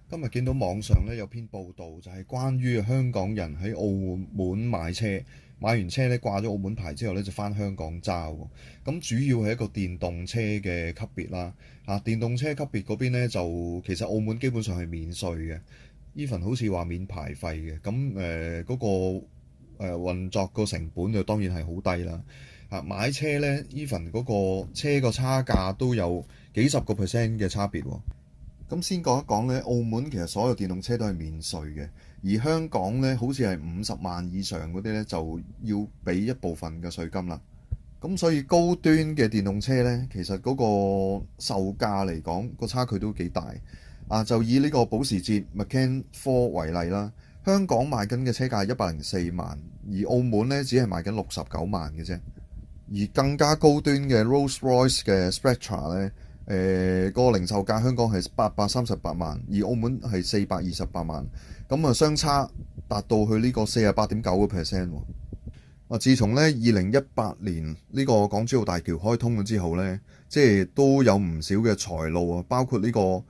今日見到網上咧有篇報道，就係關於香港人喺澳門買車，買完車咧掛咗澳門牌之後咧就返香港揸喎。咁主要係一個電動車嘅級別啦。電動車級別嗰邊咧就其實澳門基本上係免稅嘅，even 好似話免牌費嘅。咁嗰個運作個成本就當然係好低啦。買車咧 even 嗰個車個差價都有幾十個 percent 嘅差別喎。咁先講一講咧，澳門其實所有電動車都係免稅嘅，而香港咧好似係50萬以上嗰啲咧就要俾一部分嘅稅金啦。咁所以高端嘅電動車咧，其實嗰個售價嚟講個差距都幾大。就以呢個保時捷 Macan 4為例啦，香港賣緊嘅車價係104萬，而澳門咧只係賣緊69萬嘅啫。而更加高端嘅 Rolls-Royce 嘅 Spectra 咧，個零售價香港係838萬，而澳門係428萬，咁相差達到去呢個48.9%喎。自從咧2018年呢個港珠澳大橋開通咗之後咧，即係都有唔少嘅財路啊，包括呢個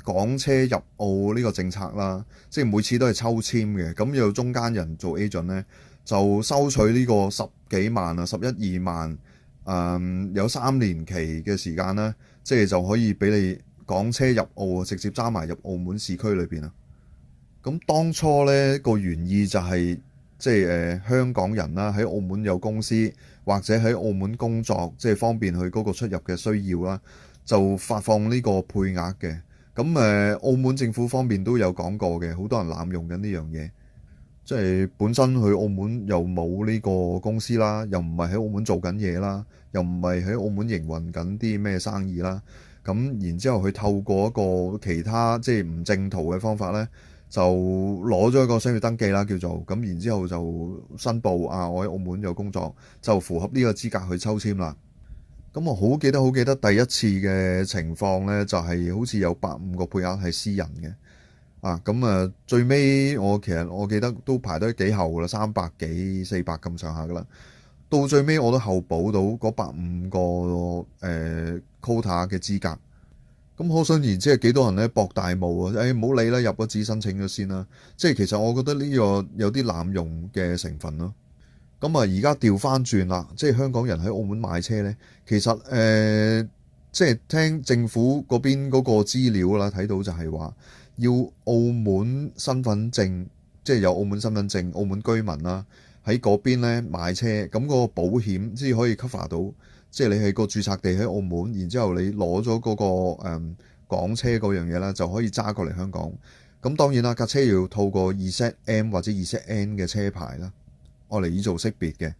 港車入澳呢個政策啦，即係每次都係抽籤嘅，咁有中間人做 agent 咧，就收取呢個十幾萬啊、11、2萬。有3年期嘅時間啦，即係就可以俾你港車入澳，直接揸埋入澳門市區裏邊啊。咁當初呢個原意就係即係香港人啦，喺澳門有公司或者喺澳門工作，即係方便佢嗰個出入嘅需要啦，就發放呢個配額嘅。咁澳門政府方面都有講過嘅，好多人濫用緊呢樣嘢。即係本身去澳門又冇呢個公司啦，又唔係喺澳門做緊嘢啦，又唔係喺澳門營運緊啲咩生意啦。咁然之後佢透過一個其他即係唔正途嘅方法呢，就攞咗一個商業登記啦，叫做咁。然之後就申報我喺澳門有工作，就符合呢個資格去抽籤啦。咁我好記得第一次嘅情況呢，就係好似有150個配額係私人嘅。最尾我記得都排得幾後噶啦，300幾400咁上下噶啦。到最尾我都候補到嗰150個quota 嘅資格。咁可想而知係幾多人咧博大霧啊！唔好理啦，入咗紙申請咗先啦。即係其實我覺得呢個有啲濫用嘅成分咯。而家調翻轉啦，即係香港人喺澳門買車呢，其實即係聽政府嗰邊嗰個資料啦，睇到就係話，要澳門身份證，即係有澳門身份證、澳門居民啦，喺嗰邊咧買車，咁個保險先可以 cover 到，即係你係個註冊地喺澳門，然之後你攞咗嗰個港車嗰樣嘢啦，就可以揸過嚟香港。咁當然啦，架車要套個 2ZM 或者 2ZN 嘅車牌啦，我嚟以做識別嘅。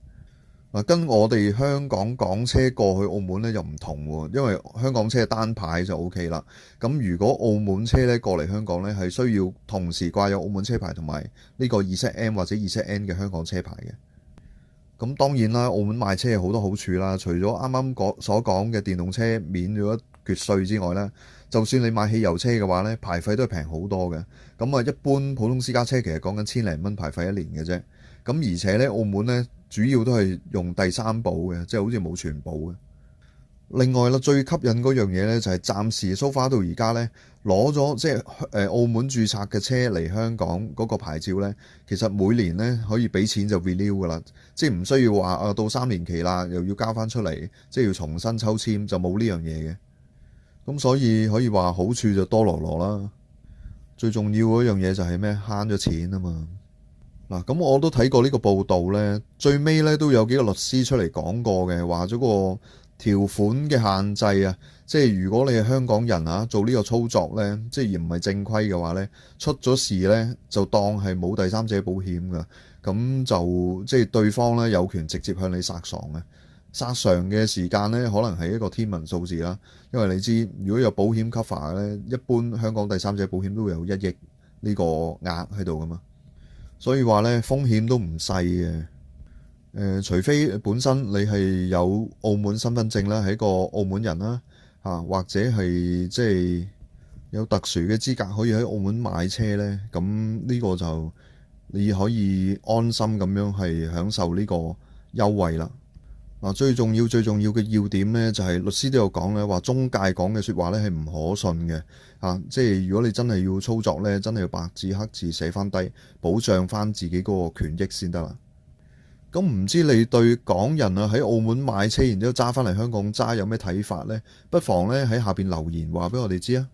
跟我哋香港港車過去澳門咧又唔同喎，因為香港車單牌就 OK 啦。咁如果澳門車咧過嚟香港咧，係需要同時掛有澳門車牌同埋呢個 2ZM 或者 2ZN 嘅香港車牌嘅。咁當然啦，澳門買車有好多好處啦，除咗啱啱所講嘅電動車免咗一橛稅之外咧，就算你買汽油車嘅話咧，牌費都係平好多嘅。一般普通私家車其實講緊千零蚊牌費一年嘅啫。而且咧，澳門咧主要都係用第三保嘅，即係好似冇全保嘅。另外啦，最吸引嗰樣嘢咧就係暫時 so far 到而家咧攞咗即係澳門註冊嘅車嚟香港嗰個牌照咧，其實每年咧可以俾錢就 renew 噶啦，即係唔需要話到3年期啦，又要交翻出嚟，即係要重新抽籤，就冇呢樣嘢嘅。咁所以可以話好處就多羅羅啦。最重要嗰樣嘢就係咩？慳咗錢啊嘛。咁我都睇過呢個報道呢，最尾呢都有幾個律師出嚟講過嘅，話咗個條款嘅限制啊，即係如果你係香港人做呢個操作呢，即係而唔係正規嘅話呢，出咗事呢就當係冇第三者保險㗎，咁就即係對方呢有權直接向你索償嘅，索償嘅時間呢可能係一個天文數字啦，因為你知如果有保險 cover 呢，一般香港第三者保險都會有1億呢個額喺度㗎嘛。所以話咧風險都唔細嘅，除非本身你係有澳門身份證啦，係一個澳門人啦，或者係即係有特殊嘅資格可以喺澳門買車咧，咁呢個就你可以安心咁樣係享受呢個優惠啦。嗱，最重要嘅要點咧，就係律師都有講咧，話中介講嘅説話咧係唔可信嘅。即係如果你真係要操作咧，真係要白紙黑字寫翻低，保障翻自己嗰個權益先得啦。咁唔知你對港人啊喺澳門買車，然之後揸翻嚟香港揸有咩睇法呢？不妨咧喺下邊留言話俾我哋知啊！